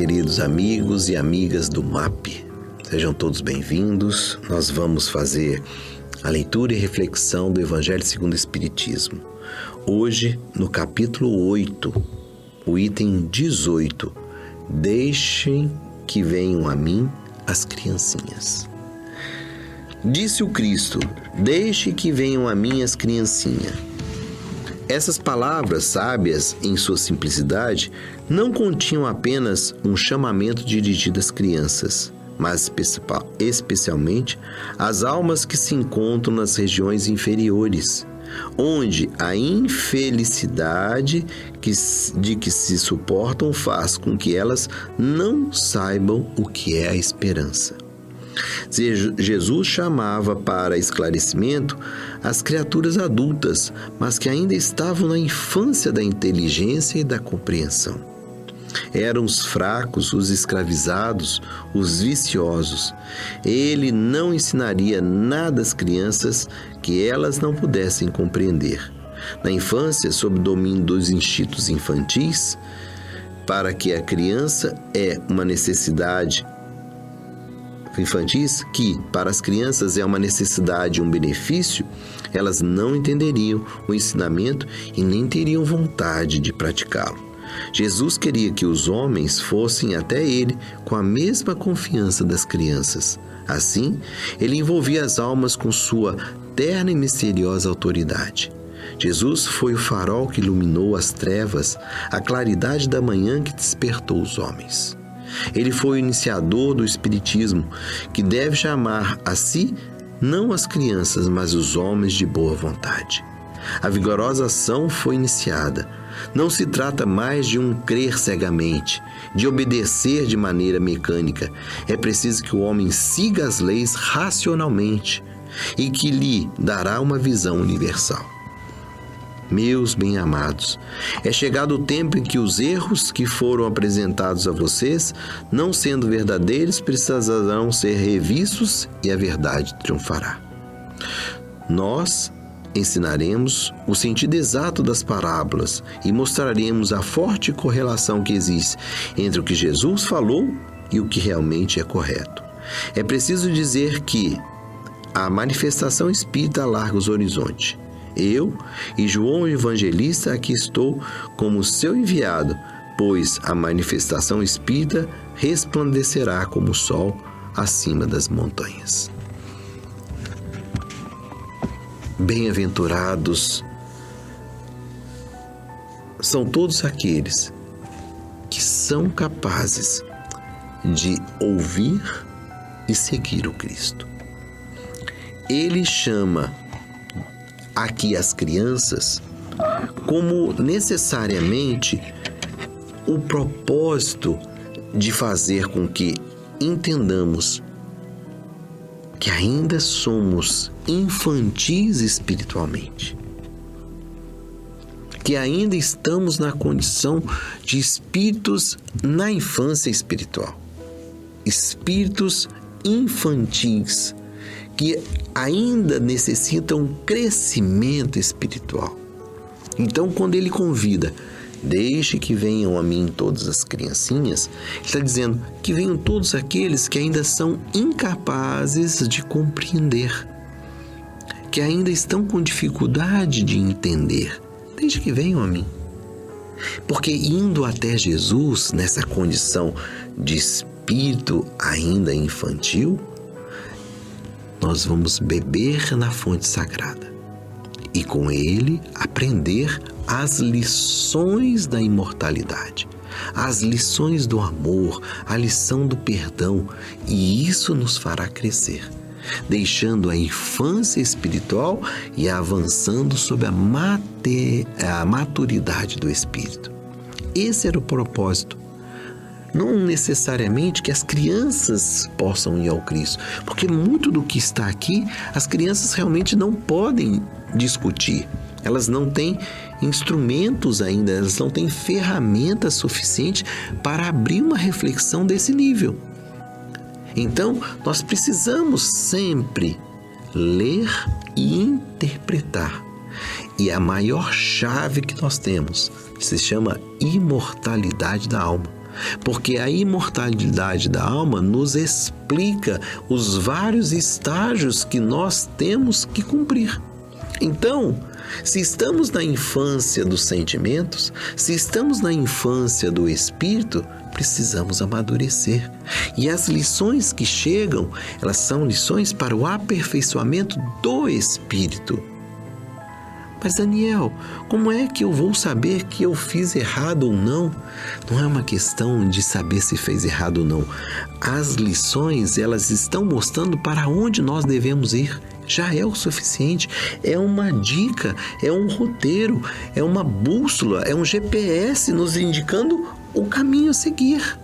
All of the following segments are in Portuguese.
queridos amigos e amigas do MAP. Sejam todos bem-vindos. Nós vamos fazer a leitura e reflexão do Evangelho segundo o Espiritismo. Hoje, no capítulo 8, o item 18. Deixem que venham a mim as criancinhas. Disse o Cristo: deixe que venham a mim as criancinhas. Essas palavras sábias, em sua simplicidade, não continham apenas um chamamento dirigido às crianças, mas especialmente às almas que se encontram nas regiões inferiores, onde a infelicidade de que se suportam faz com que elas não saibam o que é a esperança. Jesus chamava para esclarecimento as criaturas adultas, mas que ainda estavam na infância da inteligência e da compreensão. Eram os fracos, os escravizados, os viciosos. Ele não ensinaria nada às crianças que elas não pudessem compreender. Na infância, sob o domínio dos instintos infantis, para que a criança é uma necessidade infantis, que para as crianças é uma necessidade e um benefício, elas não entenderiam o ensinamento e nem teriam vontade de praticá-lo. Jesus queria que os homens fossem até ele com a mesma confiança das crianças. Assim, ele envolvia as almas com sua terna e misteriosa autoridade. Jesus foi o farol que iluminou as trevas, a claridade da manhã que despertou os homens. Ele foi o iniciador do Espiritismo, que deve chamar a si não as crianças, mas os homens de boa vontade. A vigorosa ação foi iniciada. Não se trata mais de um crer cegamente, de obedecer de maneira mecânica. É preciso que o homem siga as leis racionalmente e que lhe dará uma visão universal. Meus bem-amados, é chegado o tempo em que os erros que foram apresentados a vocês, não sendo verdadeiros, precisarão ser revistos e a verdade triunfará. Nós ensinaremos o sentido exato das parábolas e mostraremos a forte correlação que existe entre o que Jesus falou e o que realmente é correto. É preciso dizer que a manifestação espírita alarga os horizontes. Eu e João Evangelista aqui estou como seu enviado, pois a manifestação espírita resplandecerá como o sol acima das montanhas. Bem-aventurados são todos aqueles que são capazes de ouvir e seguir o Cristo. Ele chama aqui as crianças como necessariamente o propósito de fazer com que entendamos que ainda somos infantis espiritualmente, que ainda estamos na condição de espíritos na infância espiritual, espíritos infantis, que ainda necessitam crescimento espiritual. Então, quando ele convida, deixe que venham a mim todas as criancinhas, ele está dizendo que venham todos aqueles que ainda são incapazes de compreender, que ainda estão com dificuldade de entender. Deixe que venham a mim. Porque indo até Jesus, nessa condição de espírito ainda infantil, nós vamos beber na fonte sagrada e com ele aprender as lições da imortalidade, as lições do amor, a lição do perdão, e isso nos fará crescer, deixando a infância espiritual e avançando sob a maturidade do espírito. Esse era o propósito. Não necessariamente que as crianças possam ir ao Cristo, porque muito do que está aqui, as crianças realmente não podem discutir. Elas não têm instrumentos ainda, elas não têm ferramentas suficientes para abrir uma reflexão desse nível. Então, nós precisamos sempre ler e interpretar. E a maior chave que nós temos se chama imortalidade da alma. porque a imortalidade da alma nos explica os vários estágios que nós temos que cumprir. Então, se estamos na infância dos sentimentos, se estamos na infância do espírito, precisamos amadurecer. E as lições que chegam, elas são lições para o aperfeiçoamento do espírito. Mas Daniel, como é que eu vou saber que eu fiz errado ou não? Não é uma questão de saber se fez errado ou não. As lições, elas estão mostrando para onde nós devemos ir. Já é o suficiente. É uma dica, é um roteiro, é uma bússola, é um GPS nos indicando o caminho a seguir.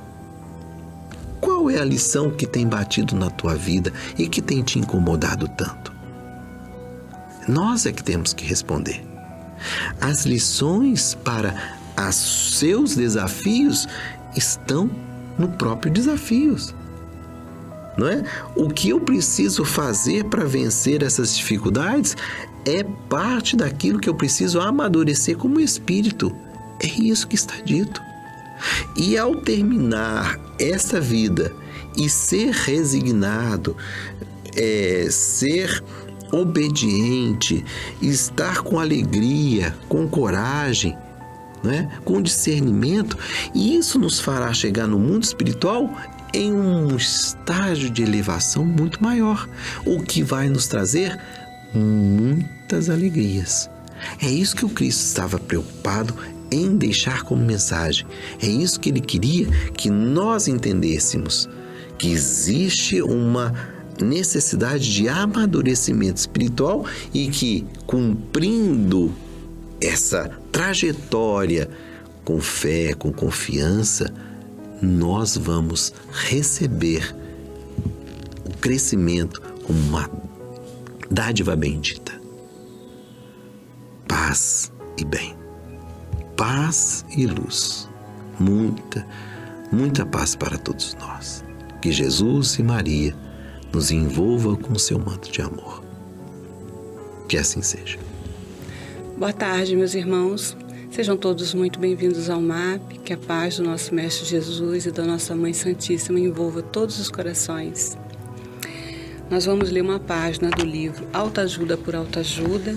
Qual é a lição que tem batido na tua vida e que tem te incomodado tanto? Nós é que temos que responder. As lições para os seus desafios estão no próprio desafios. Não é? O que eu preciso fazer para vencer essas dificuldades é parte daquilo que eu preciso amadurecer como espírito. É isso que está dito. E ao terminar essa vida e ser resignado, ser obediente, estar com alegria, com coragem, né? Com discernimento, e isso nos fará chegar no mundo espiritual em um estágio de elevação muito maior, o que vai nos trazer muitas alegrias. É isso que o Cristo estava preocupado em deixar como mensagem. É isso que ele queria que nós entendêssemos, que existe uma necessidade de amadurecimento espiritual e que, cumprindo essa trajetória com fé, com confiança, nós vamos receber o crescimento como uma dádiva bendita. Paz e bem. Paz e luz. Muita paz para todos nós. Que Jesus e Maria nos envolva com seu manto de amor. Que assim seja. Boa tarde, meus irmãos. Sejam todos muito bem-vindos ao MAP. Que a paz do nosso Mestre Jesus e da nossa Mãe Santíssima envolva todos os corações. Nós vamos ler uma página do livro Autoajuda por Autoajuda,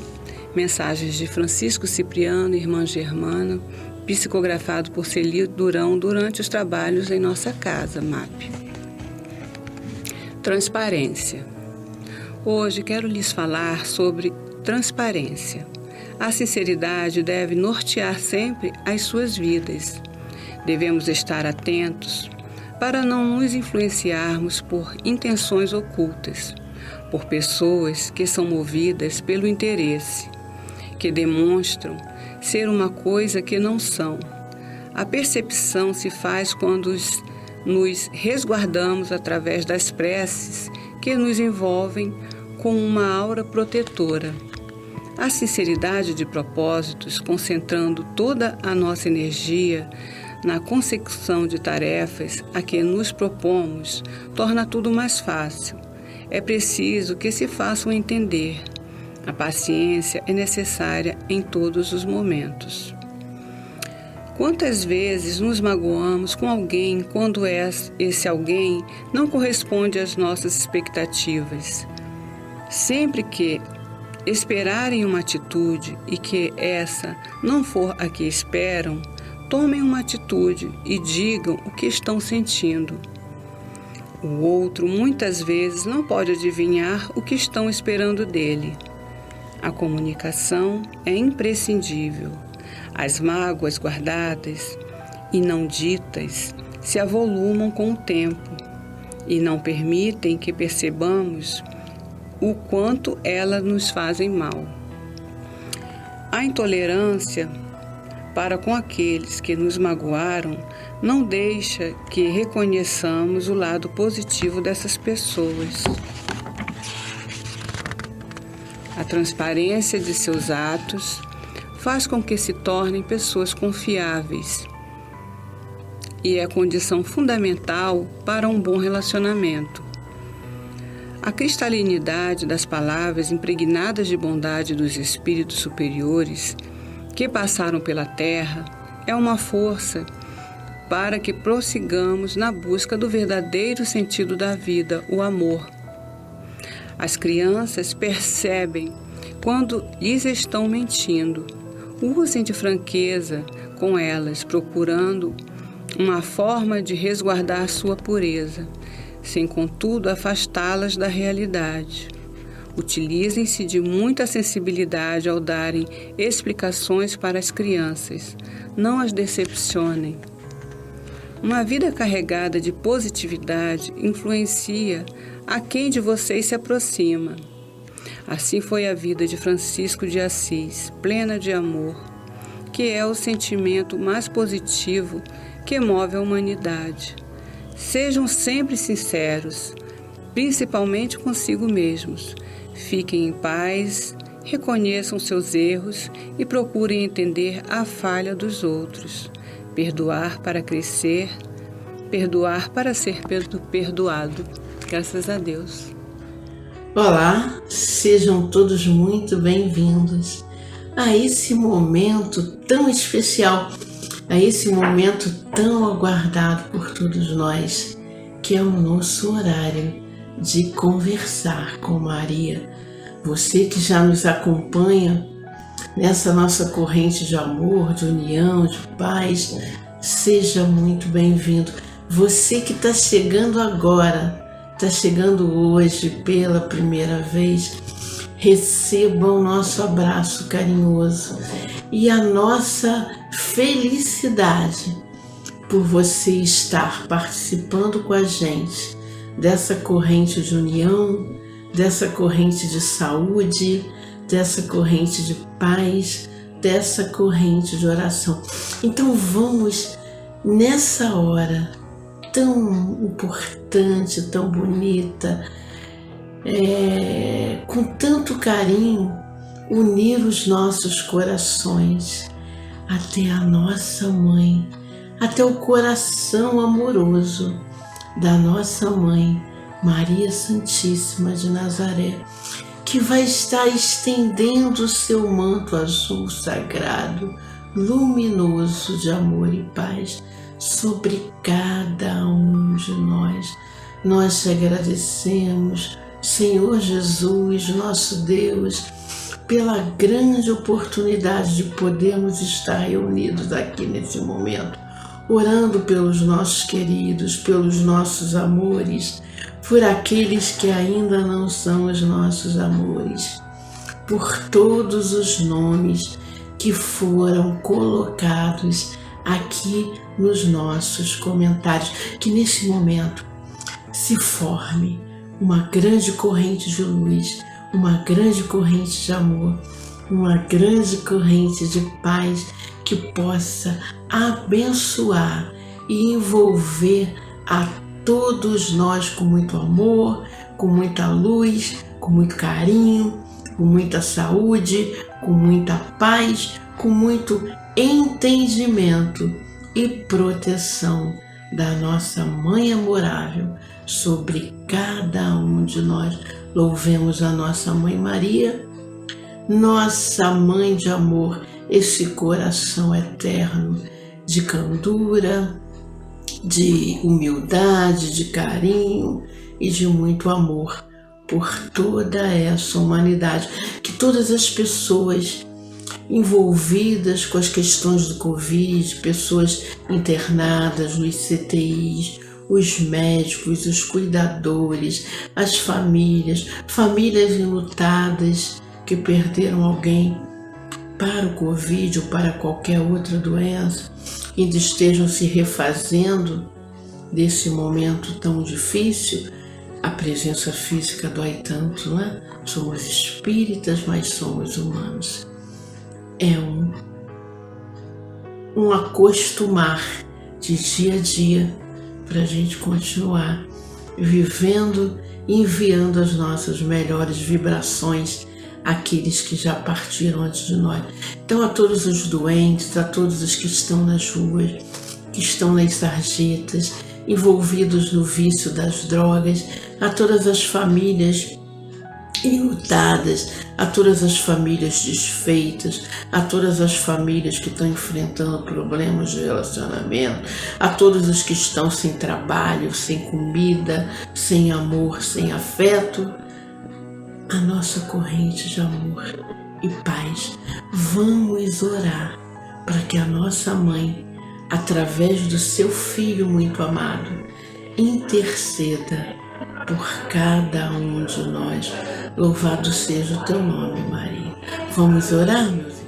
mensagens de Francisco Cipriano e Irmã Germana, psicografado por Celi Durão durante os trabalhos em nossa casa, MAP. Transparência. Hoje quero lhes falar sobre transparência. A sinceridade deve nortear sempre as suas vidas. Devemos estar atentos para não nos influenciarmos por intenções ocultas, por pessoas que são movidas pelo interesse, que demonstram ser uma coisa que não são. A percepção se faz quando nos resguardamos através das preces que nos envolvem com uma aura protetora. A sinceridade de propósitos, concentrando toda a nossa energia na consecução de tarefas a que nos propomos, torna tudo mais fácil. É preciso que se façam entender. A paciência é necessária em todos os momentos. Quantas vezes nos magoamos com alguém quando esse alguém não corresponde às nossas expectativas? Sempre que esperarem uma atitude e que essa não for a que esperam, tomem uma atitude e digam o que estão sentindo. O outro muitas vezes não pode adivinhar o que estão esperando dele. A comunicação é imprescindível. As mágoas guardadas e não ditas se avolumam com o tempo e não permitem que percebamos o quanto elas nos fazem mal. A intolerância para com aqueles que nos magoaram não deixa que reconheçamos o lado positivo dessas pessoas. A transparência de seus atos faz com que se tornem pessoas confiáveis e é condição fundamental para um bom relacionamento. A cristalinidade das palavras impregnadas de bondade dos espíritos superiores que passaram pela terra é uma força para que prossigamos na busca do verdadeiro sentido da vida, o amor. As crianças percebem quando lhes estão mentindo. Usem de franqueza com elas, procurando uma forma de resguardar sua pureza, sem contudo afastá-las da realidade. Utilizem-se de muita sensibilidade ao darem explicações para as crianças. Não as decepcionem. Uma vida carregada de positividade influencia a quem de vocês se aproxima. Assim foi a vida de Francisco de Assis, plena de amor, que é o sentimento mais positivo que move a humanidade. Sejam sempre sinceros, principalmente consigo mesmos. Fiquem em paz, reconheçam seus erros e procurem entender a falha dos outros. Perdoar para crescer, perdoar para ser perdoado. Graças a Deus. Olá, sejam todos muito bem-vindos a esse momento tão especial, a esse momento tão aguardado por todos nós, que é o nosso horário de conversar com Maria. Você que já nos acompanha nessa nossa corrente de amor, de união, de paz, seja muito bem-vindo. Você que está chegando agora, está chegando hoje pela primeira vez, receba o nosso abraço carinhoso e a nossa felicidade por você estar participando com a gente dessa corrente de união, dessa corrente de saúde, dessa corrente de paz, dessa corrente de oração. Então vamos, nessa hora tão importante, tão bonita, com tanto carinho, unir os nossos corações até a nossa mãe, até o coração amoroso da nossa mãe, Maria Santíssima de Nazaré, que vai estar estendendo o seu manto azul sagrado, luminoso de amor e paz sobre cada um de nós. Nós te agradecemos, Senhor Jesus, nosso Deus, pela grande oportunidade de podermos estar reunidos aqui nesse momento, orando pelos nossos queridos, pelos nossos amores, por aqueles que ainda não são os nossos amores, por todos os nomes que foram colocados aqui nos nossos comentários. Que nesse momento se forme uma grande corrente de luz, uma grande corrente de amor, uma grande corrente de paz que possa abençoar e envolver a todos nós com muito amor, com muita luz, com muito carinho, com muita saúde, com muita paz, com muito entendimento e proteção da nossa Mãe amorável sobre cada um de nós. Louvemos a nossa Mãe Maria, nossa Mãe de amor, esse coração eterno de candura, de humildade, de carinho e de muito amor por toda essa humanidade. Que todas as pessoas envolvidas com as questões do Covid, pessoas internadas nos CTIs, os médicos, os cuidadores, as famílias enlutadas que perderam alguém para o Covid ou para qualquer outra doença, ainda estejam se refazendo desse momento tão difícil. A presença física dói tanto, não é? Somos espíritas, mas somos humanos. É um acostumar de dia a dia para a gente continuar vivendo e enviando as nossas melhores vibrações àqueles que já partiram antes de nós. Então, a todos os doentes, a todos os que estão nas ruas, que estão nas sarjetas, envolvidos no vício das drogas, a todas as famílias enlutadas, a todas as famílias desfeitas, a todas as famílias que estão enfrentando problemas de relacionamento, a todos os que estão sem trabalho, sem comida, sem amor, sem afeto, a nossa corrente de amor e paz. Vamos orar para que a nossa mãe, através do seu filho muito amado, interceda por cada um de nós. Louvado seja o teu nome, Maria. Vamos orar, meus irmãos?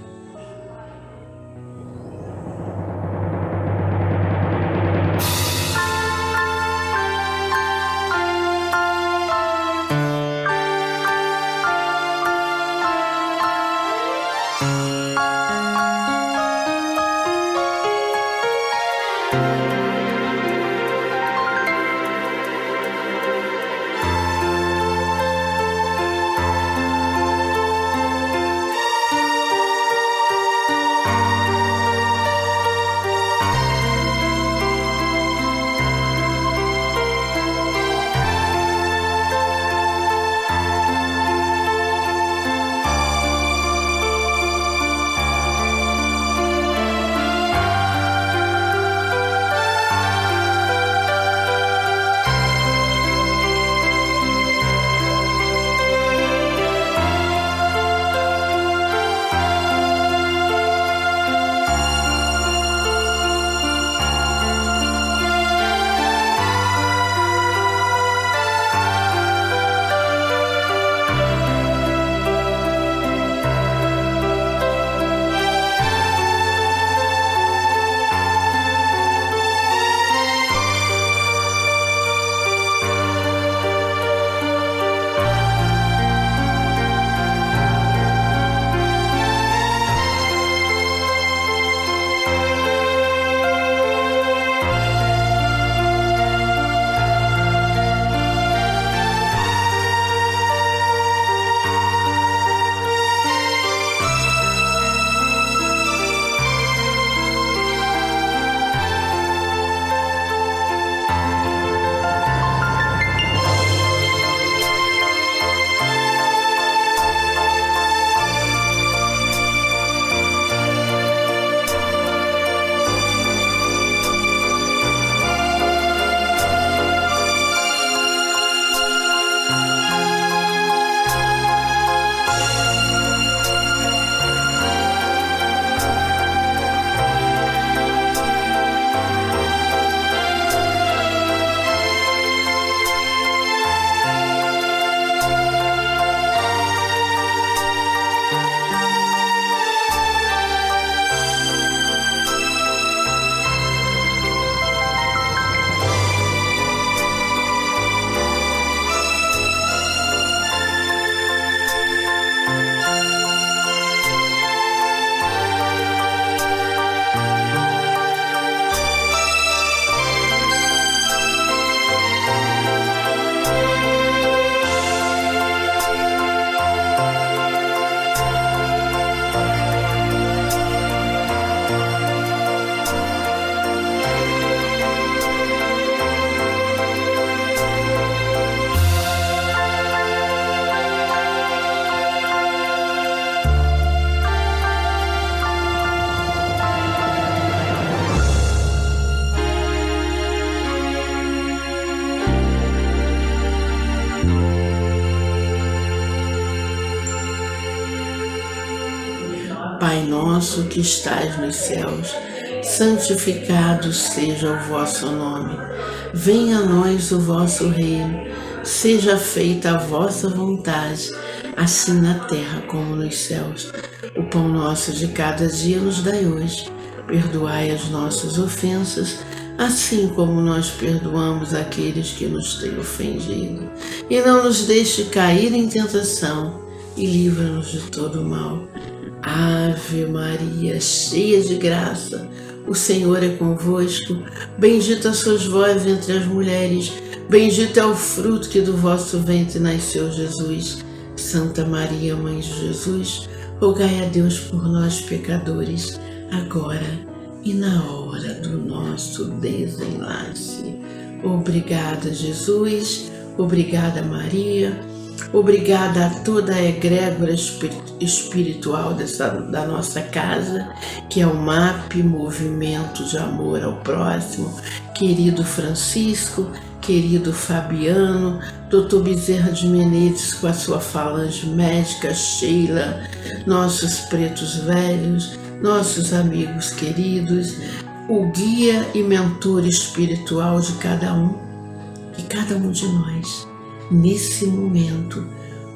Pai nosso que estais nos céus, santificado seja o vosso nome. Venha a nós o vosso reino, seja feita a vossa vontade, assim na terra como nos céus. O pão nosso de cada dia nos dai hoje. Perdoai as nossas ofensas, assim como nós perdoamos aqueles que nos têm ofendido. E não nos deixe cair em tentação, e livra-nos de todo o mal. Ave Maria, cheia de graça, o Senhor é convosco. Bendita sois vós entre as mulheres, bendito é o fruto que do vosso ventre nasceu, Jesus. Santa Maria, Mãe de Jesus, rogai a Deus por nós, pecadores, agora e na hora do nosso desenlace. Obrigada, Jesus. Obrigada, Maria. Obrigada a toda a egrégora espiritual da nossa casa, que é o MAP, Movimento de Amor ao Próximo, querido Francisco, querido Fabiano, Dr. Bezerra de Menezes com a sua falange médica, Sheila, nossos pretos velhos, nossos amigos queridos, o guia e mentor espiritual de cada um, que cada um de nós, nesse momento,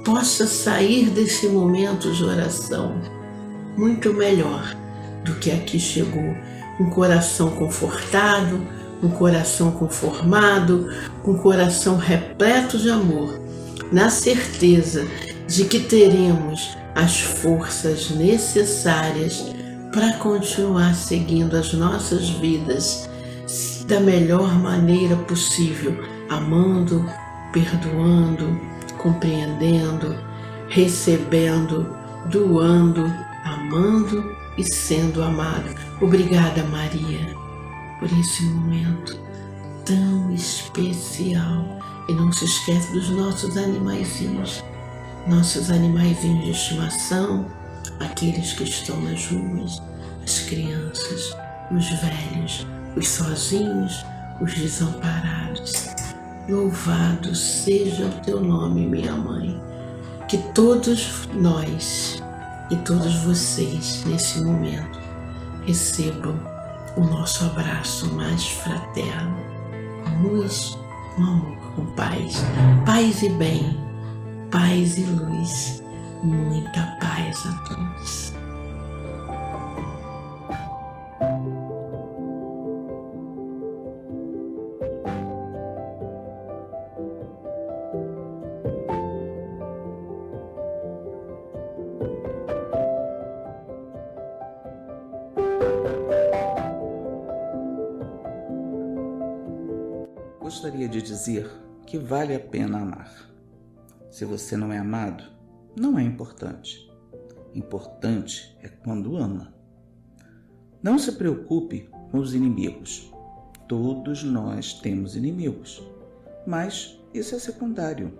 possa sair desse momento de oração muito melhor do que aqui chegou. Um coração confortado, um coração conformado, um coração repleto de amor, na certeza de que teremos as forças necessárias para continuar seguindo as nossas vidas da melhor maneira possível, amando, perdoando, compreendendo, recebendo, doando, amando e sendo amado. Obrigada, Maria, por esse momento tão especial. E não se esquece dos nossos animaizinhos de estimação, aqueles que estão nas ruas, as crianças, os velhos, os sozinhos, os desamparados. Louvado seja o teu nome, minha mãe. Que todos nós e todos vocês, nesse momento, recebam o nosso abraço mais fraterno, com luz, com amor, com paz. Paz e bem, paz e luz, muita paz a todos. Gostaria de dizer que vale a pena amar. Se você não é amado, não é importante. Importante é quando ama. Não se preocupe com os inimigos. Todos nós temos inimigos, mas isso é secundário.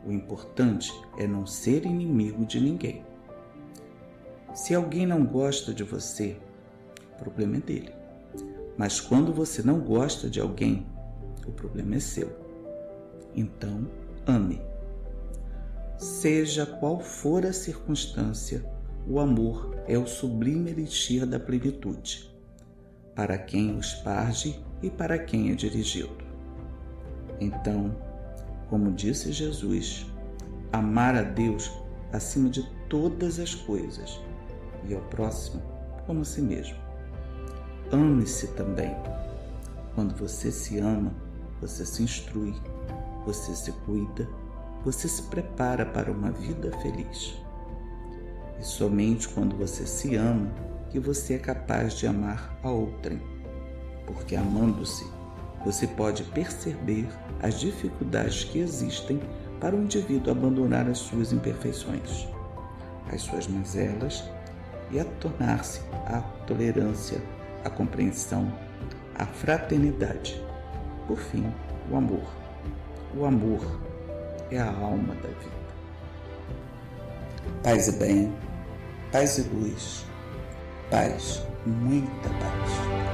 O importante é não ser inimigo de ninguém. Se alguém não gosta de você, o problema é dele. Mas quando você não gosta de alguém, o problema é seu. Então, ame. Seja qual for a circunstância, o amor é o sublime elixir da plenitude, para quem o esparge e para quem é dirigido. Então, como disse Jesus, amar a Deus acima de todas as coisas e ao próximo como a si mesmo. Ame-se também. Quando você se ama, você se instrui, você se cuida, você se prepara para uma vida feliz. E somente quando você se ama que você é capaz de amar a outrem, porque amando-se, você pode perceber as dificuldades que existem para o indivíduo abandonar as suas imperfeições, as suas mazelas e a tornar-se a tolerância, a compreensão, a fraternidade. Por fim, o amor. O amor é a alma da vida. Paz e bem, paz e luz, paz, muita paz.